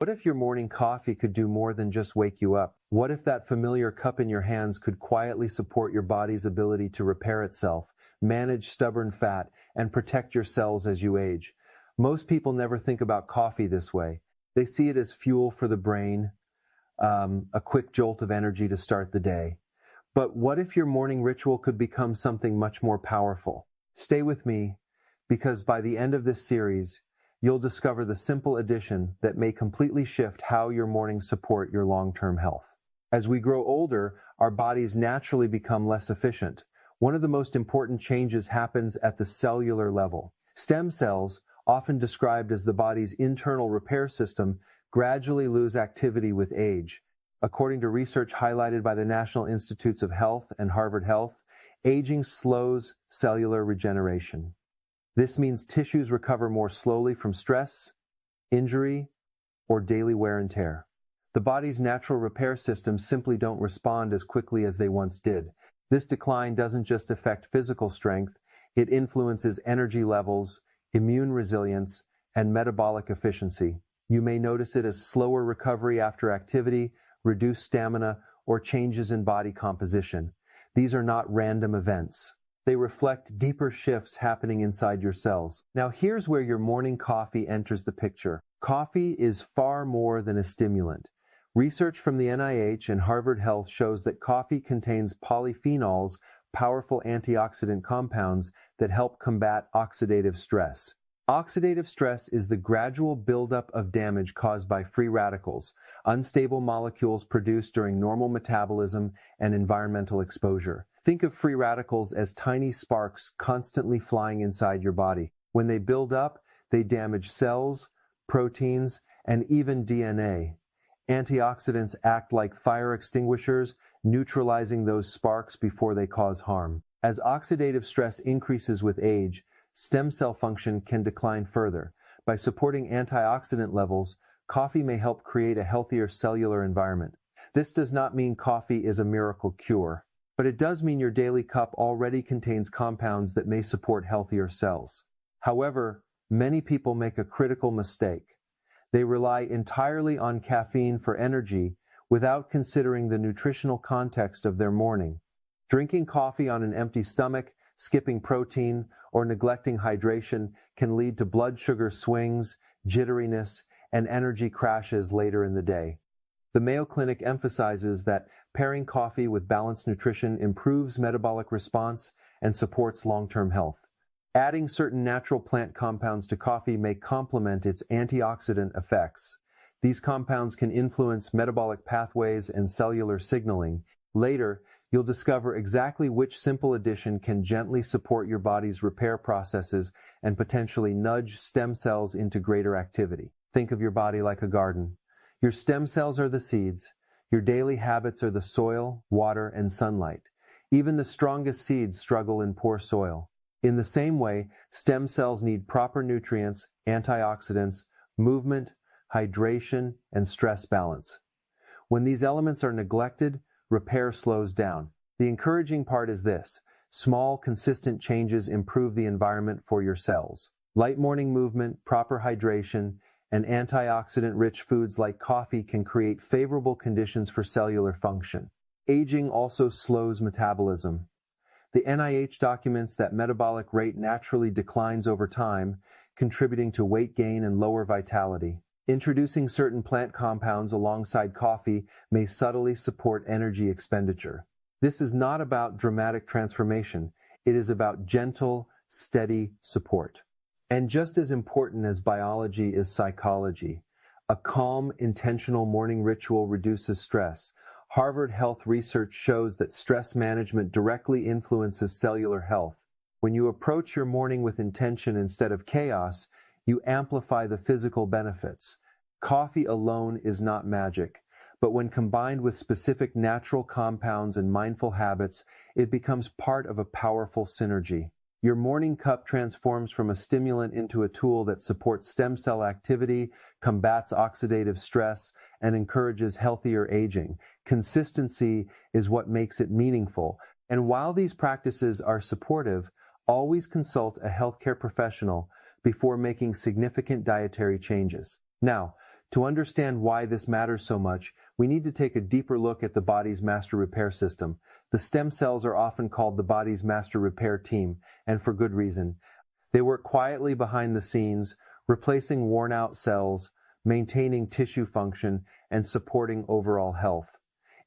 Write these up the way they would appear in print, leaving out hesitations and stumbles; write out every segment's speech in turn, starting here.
What if your morning coffee could do more than just wake you up? What if that familiar cup in your hands could quietly support your body's ability to repair itself, manage stubborn fat, and protect your cells as you age? Most people never think about coffee this way. They see it as fuel for the brain, a quick jolt of energy to start the day. But what if your morning ritual could become something much more powerful? Stay with me, because by the end of this series, you'll discover the simple addition that may completely shift how your mornings support your long-term health. As we grow older, our bodies naturally become less efficient. One of the most important changes happens at the cellular level. Stem cells, often described as the body's internal repair system, gradually lose activity with age. According to research highlighted by the National Institutes of Health and Harvard Health, aging slows cellular regeneration. This means tissues recover more slowly from stress, injury, or daily wear and tear. The body's natural repair systems simply don't respond as quickly as they once did. This decline doesn't just affect physical strength, it influences energy levels, immune resilience, and metabolic efficiency. You may notice it as slower recovery after activity, reduced stamina, or changes in body composition. These are not random events. They reflect deeper shifts happening inside your cells. Now here's where your morning coffee enters the picture. Coffee is far more than a stimulant. Research from the NIH and Harvard Health shows that coffee contains polyphenols, powerful antioxidant compounds that help combat oxidative stress. Oxidative stress is the gradual buildup of damage caused by free radicals, unstable molecules produced during normal metabolism and environmental exposure. Think of free radicals as tiny sparks constantly flying inside your body. When they build up, they damage cells, proteins, and even DNA. Antioxidants act like fire extinguishers, neutralizing those sparks before they cause harm. As oxidative stress increases with age, stem cell function can decline further. By supporting antioxidant levels, coffee may help create a healthier cellular environment. This does not mean coffee is a miracle cure, but it does mean your daily cup already contains compounds that may support healthier cells. However, many people make a critical mistake. They rely entirely on caffeine for energy without considering the nutritional context of their morning. Drinking coffee on an empty stomach, skipping protein, or neglecting hydration can lead to blood sugar swings, jitteriness, and energy crashes later in the day. The Mayo Clinic emphasizes that pairing coffee with balanced nutrition improves metabolic response and supports long-term health. Adding certain natural plant compounds to coffee may complement its antioxidant effects. These compounds can influence metabolic pathways and cellular signaling. Later, you'll discover exactly which simple addition can gently support your body's repair processes and potentially nudge stem cells into greater activity. Think of your body like a garden. Your stem cells are the seeds. Your daily habits are the soil, water, and sunlight. Even the strongest seeds struggle in poor soil. In the same way, stem cells need proper nutrients, antioxidants, movement, hydration, and stress balance. When these elements are neglected, repair slows down. The encouraging part is this: small, consistent changes improve the environment for your cells. Light morning movement, proper hydration, and antioxidant-rich foods like coffee can create favorable conditions for cellular function. Aging also slows metabolism. The NIH documents that metabolic rate naturally declines over time, contributing to weight gain and lower vitality. Introducing certain plant compounds alongside coffee may subtly support energy expenditure. This is not about dramatic transformation. It is about gentle, steady support. And just as important as biology is psychology. A calm, intentional morning ritual reduces stress. Harvard Health research shows that stress management directly influences cellular health. When you approach your morning with intention instead of chaos, you amplify the physical benefits. Coffee alone is not magic, but when combined with specific natural compounds and mindful habits, it becomes part of a powerful synergy. Your morning cup transforms from a stimulant into a tool that supports stem cell activity, combats oxidative stress, and encourages healthier aging. Consistency is what makes it meaningful. And while these practices are supportive, always consult a healthcare professional before making significant dietary changes. Now, To understand why this matters so much, we need to take a deeper look at the body's master repair system. The stem cells are often called the body's master repair team, and for good reason. They work quietly behind the scenes, replacing worn-out cells, maintaining tissue function, and supporting overall health.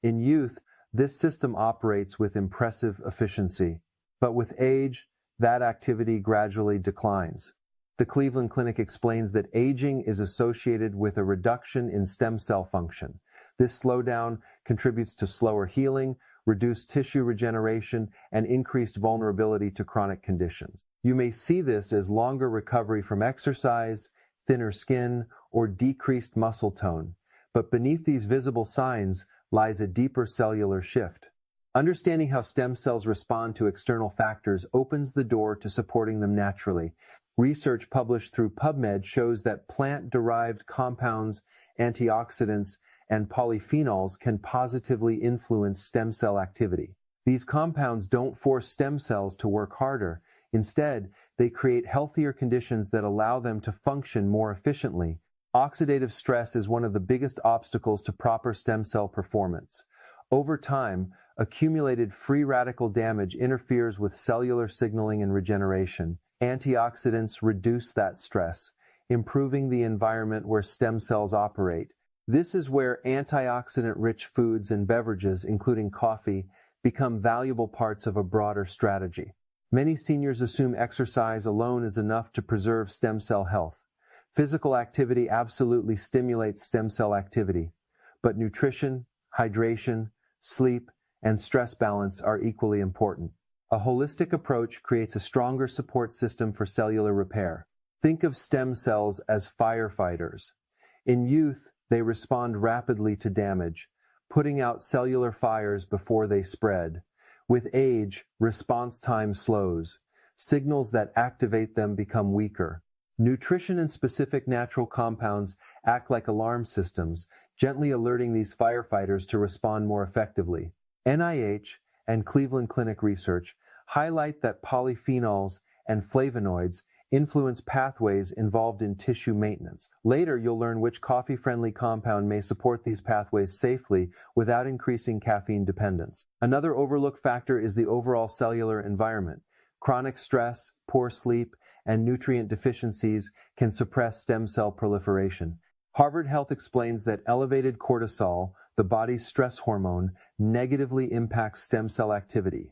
In youth, this system operates with impressive efficiency. But with age, that activity gradually declines. The Cleveland Clinic explains that aging is associated with a reduction in stem cell function. This slowdown contributes to slower healing, reduced tissue regeneration, and increased vulnerability to chronic conditions. You may see this as longer recovery from exercise, thinner skin, or decreased muscle tone. But beneath these visible signs lies a deeper cellular shift. Understanding how stem cells respond to external factors opens the door to supporting them naturally. Research published through PubMed shows that plant-derived compounds, antioxidants, and polyphenols can positively influence stem cell activity. These compounds don't force stem cells to work harder. Instead, they create healthier conditions that allow them to function more efficiently. Oxidative stress is one of the biggest obstacles to proper stem cell performance. Over time, accumulated free radical damage interferes with cellular signaling and regeneration. Antioxidants reduce that stress, improving the environment where stem cells operate. This is where antioxidant-rich foods and beverages, including coffee, become valuable parts of a broader strategy. Many seniors assume exercise alone is enough to preserve stem cell health. Physical activity absolutely stimulates stem cell activity, but nutrition, hydration, sleep, and stress balance are equally important. A holistic approach creates a stronger support system for cellular repair. Think of stem cells as firefighters. In youth, they respond rapidly to damage, putting out cellular fires before they spread. With age, response time slows. Signals that activate them become weaker. Nutrition and specific natural compounds act like alarm systems, gently alerting these firefighters to respond more effectively. NIH and Cleveland Clinic research highlight that polyphenols and flavonoids influence pathways involved in tissue maintenance. Later, you'll learn which coffee-friendly compound may support these pathways safely without increasing caffeine dependence. Another overlooked factor is the overall cellular environment. Chronic stress, poor sleep, and nutrient deficiencies can suppress stem cell proliferation. Harvard Health explains that elevated cortisol, the body's stress hormone, negatively impacts stem cell activity.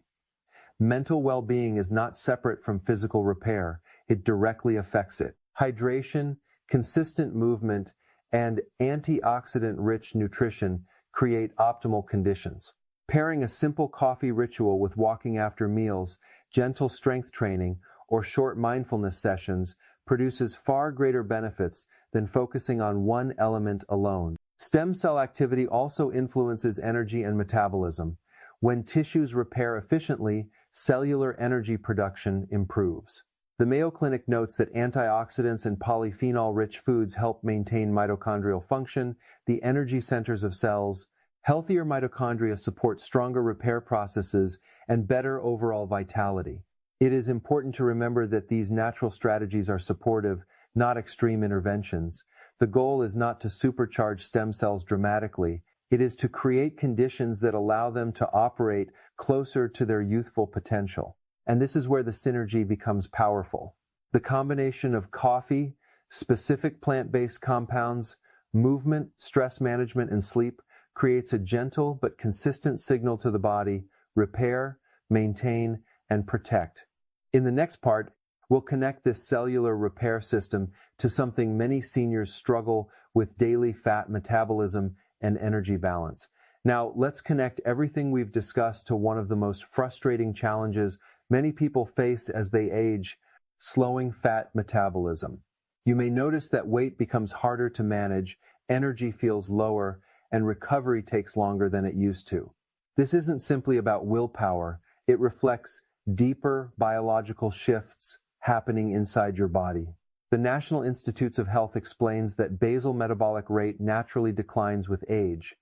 Mental well-being is not separate from physical repair. It directly affects it. Hydration, consistent movement, and antioxidant-rich nutrition create optimal conditions. Pairing a simple coffee ritual with walking after meals, gentle strength training, or short mindfulness sessions produces far greater benefits than focusing on one element alone. Stem cell activity also influences energy and metabolism. When tissues repair efficiently, cellular energy production improves. The Mayo Clinic notes that antioxidants and polyphenol-rich foods help maintain mitochondrial function, the energy centers of cells. Healthier mitochondria support stronger repair processes and better overall vitality. It is important to remember that these natural strategies are supportive, not extreme interventions. The goal is not to supercharge stem cells dramatically. It is to create conditions that allow them to operate closer to their youthful potential. And this is where the synergy becomes powerful. The combination of coffee, specific plant-based compounds, movement, stress management, and sleep creates a gentle but consistent signal to the body: repair, maintain, and protect. In the next part, we'll connect this cellular repair system to something many seniors struggle with: daily fat metabolism and energy balance. Now, let's connect everything we've discussed to one of the most frustrating challenges many people face as they age: slowing fat metabolism. You may notice that weight becomes harder to manage, energy feels lower, and recovery takes longer than it used to. This isn't simply about willpower. It reflects deeper biological shifts happening inside your body. The National Institutes of Health explains that basal metabolic rate naturally declines with age.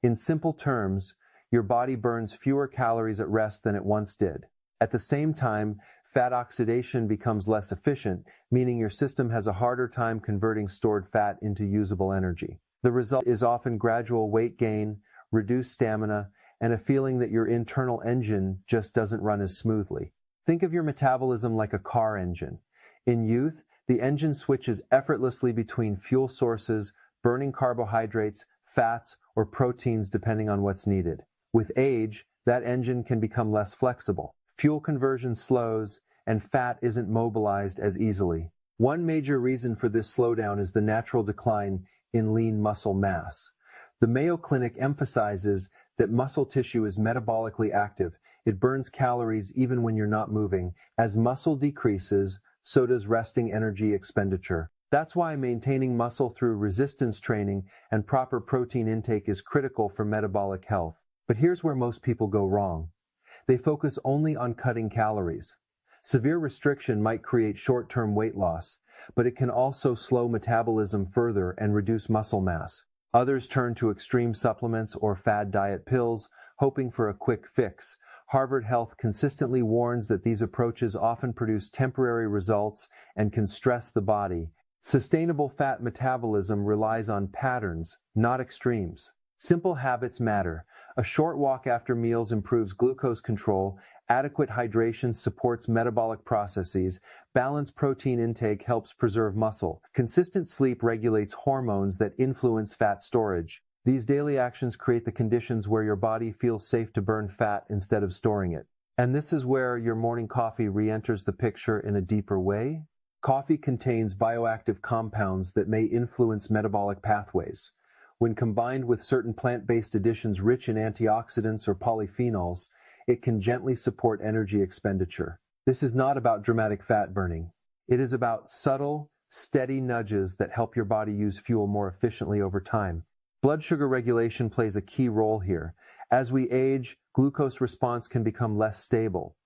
In simple terms, your body burns fewer calories at rest than it once did. At the same time, fat oxidation becomes less efficient, meaning your system has a harder time converting stored fat into usable energy. The result is often gradual weight gain, reduced stamina, and a feeling that your internal engine just doesn't run as smoothly. Think of your metabolism like a car engine. In youth, the engine switches effortlessly between fuel sources, burning carbohydrates, fats, or proteins depending on what's needed. With age, that engine can become less flexible. Fuel conversion slows, and fat isn't mobilized as easily. One major reason for this slowdown is the natural decline in lean muscle mass. The Mayo Clinic emphasizes that muscle tissue is metabolically active. It burns calories even when you're not moving. As muscle decreases, so does resting energy expenditure. That's why maintaining muscle through resistance training and proper protein intake is critical for metabolic health. But here's where most people go wrong. They focus only on cutting calories. Severe restriction might create short-term weight loss, but it can also slow metabolism further and reduce muscle mass. Others turn to extreme supplements or fad diet pills, hoping for a quick fix. Harvard Health consistently warns that these approaches often produce temporary results and can stress the body. Sustainable fat metabolism relies on patterns, not extremes. Simple habits matter. A short walk after meals improves glucose control, adequate hydration supports metabolic processes, balanced protein intake helps preserve muscle, consistent sleep regulates hormones that influence fat storage. These daily actions create the conditions where your body feels safe to burn fat instead of storing it. And this is where your morning coffee re-enters the picture in a deeper way. Coffee contains bioactive compounds that may influence metabolic pathways. When combined with certain plant-based additions rich in antioxidants or polyphenols, it can gently support energy expenditure. This is not about dramatic fat burning. It is about subtle, steady nudges that help your body use fuel more efficiently over time. Blood sugar regulation plays a key role here. As we age, glucose response can become less stable.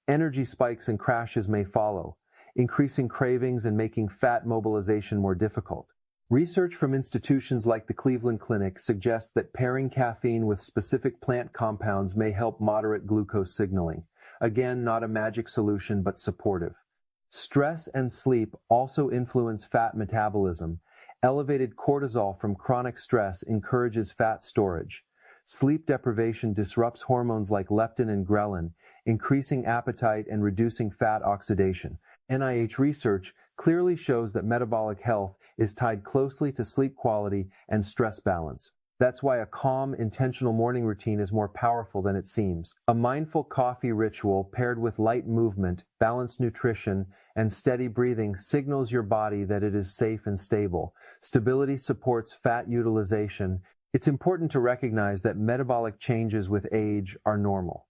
Energy spikes and crashes may follow, increasing cravings and making fat mobilization more difficult. Research from institutions like the Cleveland Clinic suggests that pairing caffeine with specific plant compounds may help moderate glucose signaling. Again, not a magic solution, but supportive. Stress and sleep also influence fat metabolism. Elevated cortisol from chronic stress encourages fat storage. Sleep deprivation disrupts hormones like leptin and ghrelin, increasing appetite and reducing fat oxidation. NIH research clearly shows that metabolic health is tied closely to sleep quality and stress balance. That's why a calm, intentional morning routine is more powerful than it seems. A mindful coffee ritual paired with light movement, balanced nutrition, and steady breathing signals your body that it is safe and stable. Stability supports fat utilization. It's important to recognize that metabolic changes with age are normal.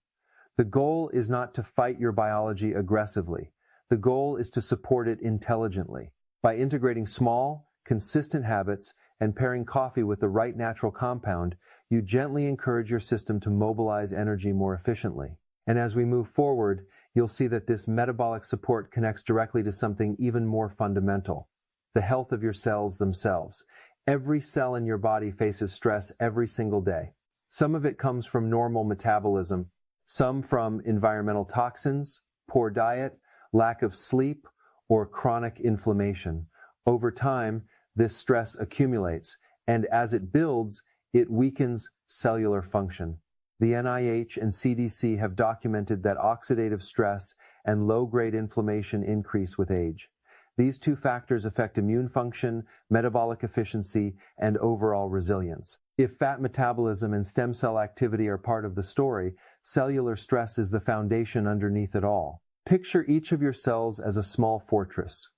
The goal is not to fight your biology aggressively. The goal is to support it intelligently. By integrating small, consistent habits and pairing coffee with the right natural compound, you gently encourage your system to mobilize energy more efficiently. And as we move forward, you'll see that this metabolic support connects directly to something even more fundamental: the health of your cells themselves. Every cell in your body faces stress every single day. Some of it comes from normal metabolism, some from environmental toxins, poor diet, lack of sleep, or chronic inflammation. Over time, this stress accumulates, and as it builds, it weakens cellular function. The NIH and CDC have documented that oxidative stress and low-grade inflammation increase with age. These two factors affect immune function, metabolic efficiency, and overall resilience. If fat metabolism and stem cell activity are part of the story, cellular stress is the foundation underneath it all. Picture each of your cells as a small fortress.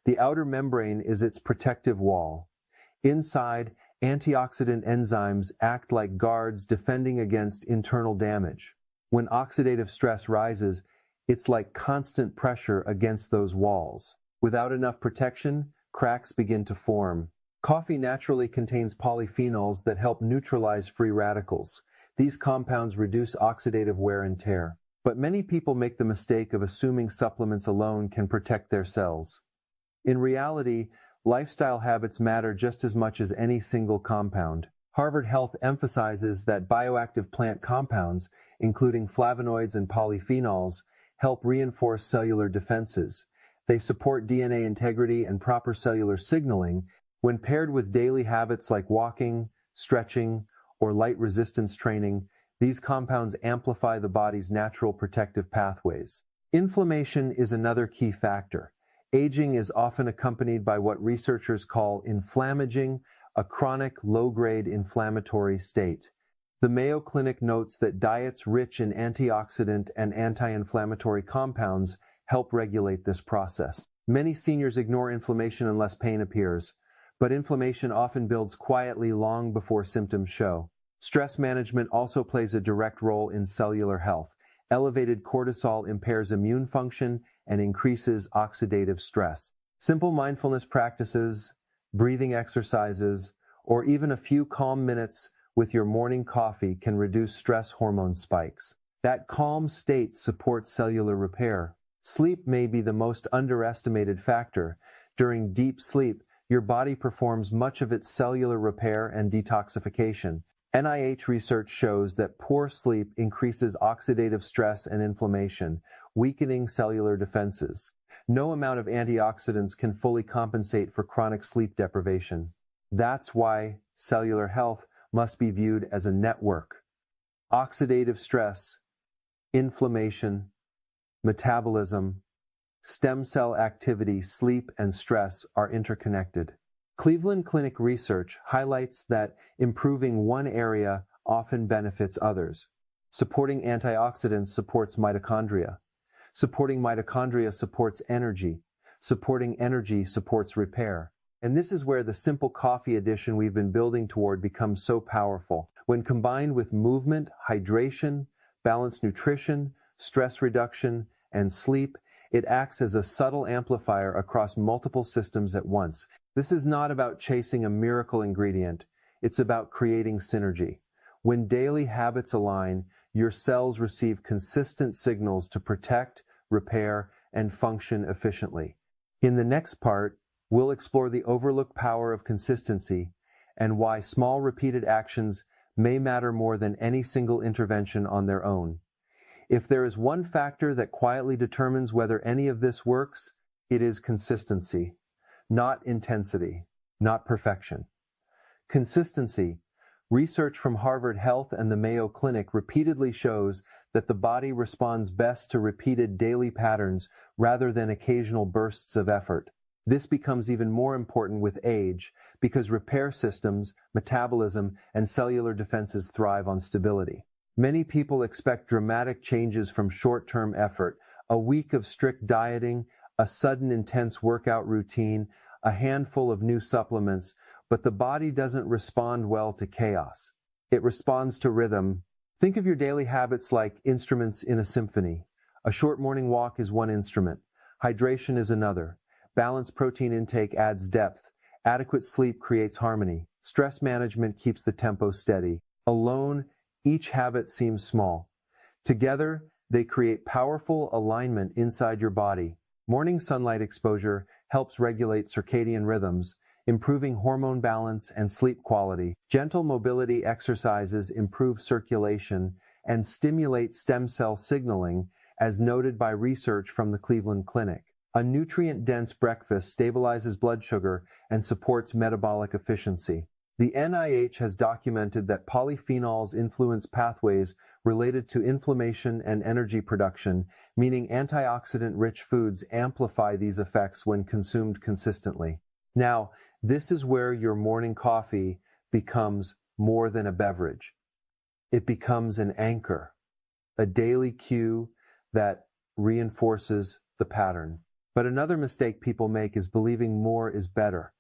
The outer membrane is its protective wall. Inside, antioxidant enzymes act like guards defending against internal damage. When oxidative stress rises, it's like constant pressure against those walls. Without enough protection, cracks begin to form. Coffee naturally contains polyphenols that help neutralize free radicals. These compounds reduce oxidative wear and tear. But many people make the mistake of assuming supplements alone can protect their cells. In reality, lifestyle habits matter just as much as any single compound. Harvard Health emphasizes that bioactive plant compounds, including flavonoids and polyphenols, help reinforce cellular defenses. They support DNA integrity and proper cellular signaling, When paired with daily habits like walking, stretching, or light resistance training, these compounds amplify the body's natural protective pathways. Inflammation is another key factor. Aging is often accompanied by what researchers call inflammaging, a chronic, low-grade inflammatory state. The Mayo Clinic notes that diets rich in antioxidant and anti-inflammatory compounds help regulate this process. Many seniors ignore inflammation unless pain appears, but inflammation often builds quietly long before symptoms show. Stress management also plays a direct role in cellular health. Elevated cortisol impairs immune function and increases oxidative stress. Simple mindfulness practices, breathing exercises, or even a few calm minutes with your morning coffee can reduce stress hormone spikes. That calm state supports cellular repair. Sleep may be the most underestimated factor. During deep sleep, your body performs much of its cellular repair and detoxification. NIH research shows that poor sleep increases oxidative stress and inflammation, weakening cellular defenses. No amount of antioxidants can fully compensate for chronic sleep deprivation. That's why cellular health must be viewed as a network. Oxidative stress, inflammation, metabolism, stem cell activity, sleep, and stress are interconnected. Cleveland Clinic research highlights that improving one area often benefits others. Supporting antioxidants supports mitochondria. Supporting mitochondria supports energy. Supporting energy supports repair. And this is where the simple coffee addition we've been building toward becomes so powerful. When combined with movement, hydration, balanced nutrition, stress reduction, and sleep, it acts as a subtle amplifier across multiple systems at once. This is not about chasing a miracle ingredient. It's about creating synergy. When daily habits align, your cells receive consistent signals to protect, repair, and function efficiently. In the next part, we'll explore the overlooked power of consistency and why small repeated actions may matter more than any single intervention on their own. If there is one factor that quietly determines whether any of this works, it is consistency, not intensity, not perfection. Consistency. Research from Harvard Health and the Mayo Clinic repeatedly shows that the body responds best to repeated daily patterns rather than occasional bursts of effort. This becomes even more important with age because repair systems, metabolism, and cellular defenses thrive on stability. Many people expect dramatic changes from short-term effort, a week of strict dieting, a sudden intense workout routine, a handful of new supplements, but the body doesn't respond well to chaos. It responds to rhythm. Think of your daily habits like instruments in a symphony. A short morning walk is one instrument. Hydration is another. Balanced protein intake adds depth. Adequate sleep creates harmony. Stress management keeps the tempo steady. Alone, each habit seems small. Together, they create powerful alignment inside your body. Morning sunlight exposure helps regulate circadian rhythms, improving hormone balance and sleep quality. Gentle mobility exercises improve circulation and stimulate stem cell signaling, as noted by research from the Cleveland Clinic. A nutrient-dense breakfast stabilizes blood sugar and supports metabolic efficiency. The NIH has documented that polyphenols influence pathways related to inflammation and energy production, meaning antioxidant-rich foods amplify these effects when consumed consistently. Now, this is where your morning coffee becomes more than a beverage. It becomes an anchor, a daily cue that reinforces the pattern. But another mistake people make is believing more is better.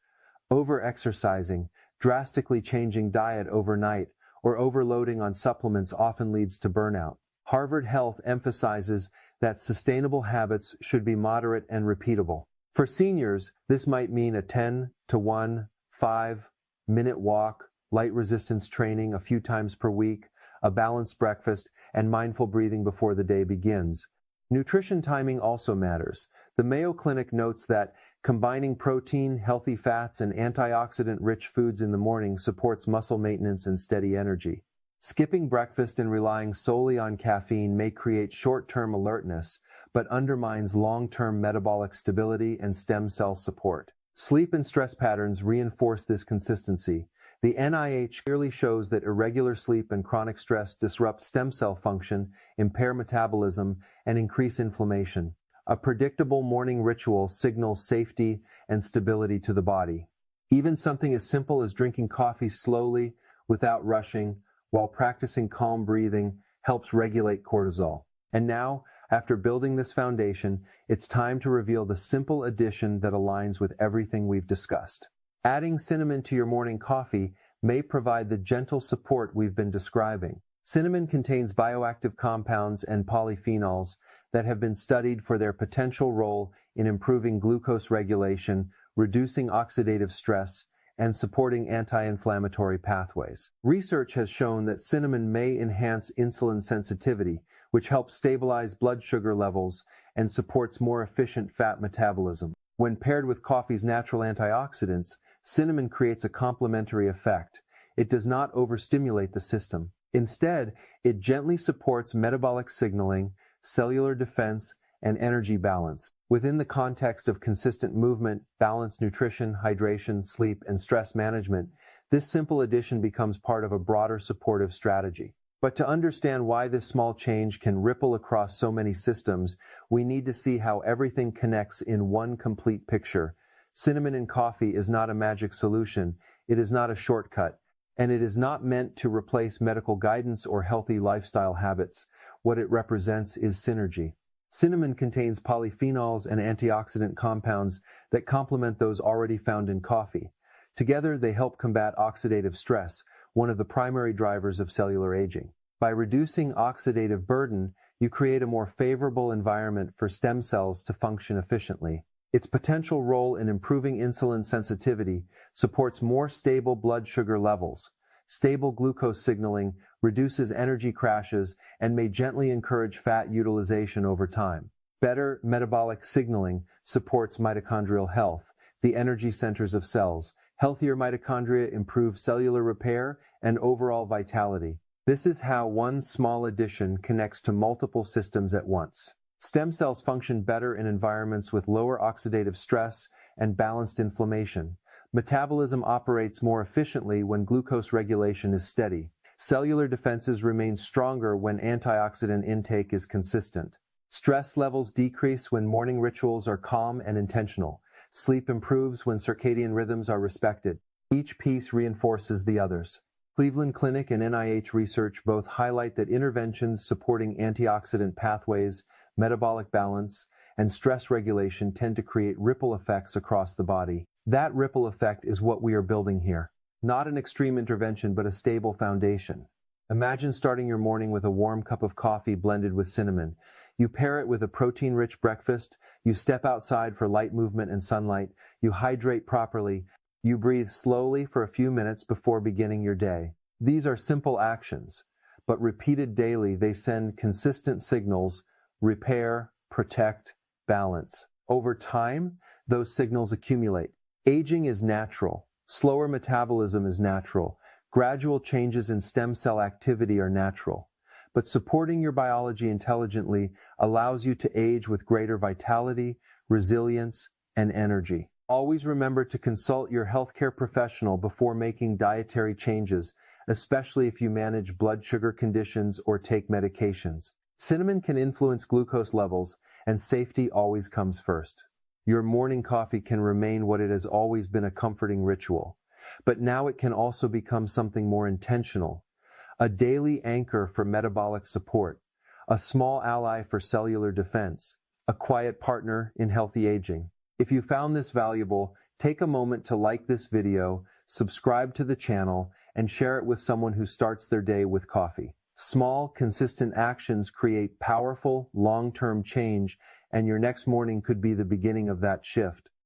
Over-exercising, drastically changing diet overnight, or overloading on supplements often leads to burnout. Harvard Health emphasizes that sustainable habits should be moderate and repeatable. For seniors, this might mean a 10 to 1, 5-minute walk, light resistance training a few times per week, a balanced breakfast, and mindful breathing before the day begins. Nutrition timing also matters. The Mayo Clinic notes that combining protein, healthy fats, and antioxidant-rich foods in the morning supports muscle maintenance and steady energy. Skipping breakfast and relying solely on caffeine may create short-term alertness, but undermines long-term metabolic stability and stem cell support. Sleep and stress patterns reinforce this consistency. The NIH clearly shows that irregular sleep and chronic stress disrupt stem cell function, impair metabolism, and increase inflammation. A predictable morning ritual signals safety and stability to the body. Even something as simple as drinking coffee slowly, without rushing, while practicing calm breathing, helps regulate cortisol. And now, after building this foundation, it's time to reveal the simple addition that aligns with everything we've discussed. Adding cinnamon to your morning coffee may provide the gentle support we've been describing. Cinnamon contains bioactive compounds and polyphenols that have been studied for their potential role in improving glucose regulation, reducing oxidative stress, and supporting anti-inflammatory pathways. Research has shown that cinnamon may enhance insulin sensitivity, which helps stabilize blood sugar levels and supports more efficient fat metabolism. When paired with coffee's natural antioxidants, cinnamon creates a complementary effect. It does not overstimulate the system. Instead, it gently supports metabolic signaling, cellular defense, and energy balance. Within the context of consistent movement, balanced nutrition, hydration, sleep, and stress management, this simple addition becomes part of a broader supportive strategy. But to understand why this small change can ripple across so many systems, we need to see how everything connects in one complete picture. Cinnamon in coffee is not a magic solution, it is not a shortcut, and it is not meant to replace medical guidance or healthy lifestyle habits. What it represents is synergy. Cinnamon contains polyphenols and antioxidant compounds that complement those already found in coffee. Together, they help combat oxidative stress, one of the primary drivers of cellular aging. By reducing oxidative burden, you create a more favorable environment for stem cells to function efficiently. Its potential role in improving insulin sensitivity supports more stable blood sugar levels. Stable glucose signaling reduces energy crashes and may gently encourage fat utilization over time. Better metabolic signaling supports mitochondrial health, the energy centers of cells. Healthier mitochondria improve cellular repair and overall vitality. This is how one small addition connects to multiple systems at once. Stem cells function better in environments with lower oxidative stress and balanced inflammation. Metabolism operates more efficiently when glucose regulation is steady. Cellular defenses remain stronger when antioxidant intake is consistent. Stress levels decrease when morning rituals are calm and intentional. Sleep improves when circadian rhythms are respected. Each piece reinforces the others. Cleveland Clinic and NIH research both highlight that interventions supporting antioxidant pathways, metabolic balance, and stress regulation tend to create ripple effects across the body. That ripple effect is what we are building here. Not an extreme intervention, but a stable foundation. Imagine starting your morning with a warm cup of coffee blended with cinnamon. You pair it with a protein-rich breakfast, you step outside for light movement and sunlight, you hydrate properly, you breathe slowly for a few minutes before beginning your day. These are simple actions, but repeated daily, they send consistent signals: repair, protect, balance. Over time, those signals accumulate. Aging is natural. Slower metabolism is natural. Gradual changes in stem cell activity are natural. But supporting your biology intelligently allows you to age with greater vitality, resilience, and energy. Always remember to consult your healthcare professional before making dietary changes, especially if you manage blood sugar conditions or take medications. Cinnamon can influence glucose levels, and safety always comes first. Your morning coffee can remain what it has always been, a comforting ritual. But now it can also become something more intentional. A daily anchor for metabolic support, a small ally for cellular defense, a quiet partner in healthy aging. If you found this valuable, take a moment to like this video, subscribe to the channel, and share it with someone who starts their day with coffee. Small, consistent actions create powerful, long-term change, and your next morning could be the beginning of that shift.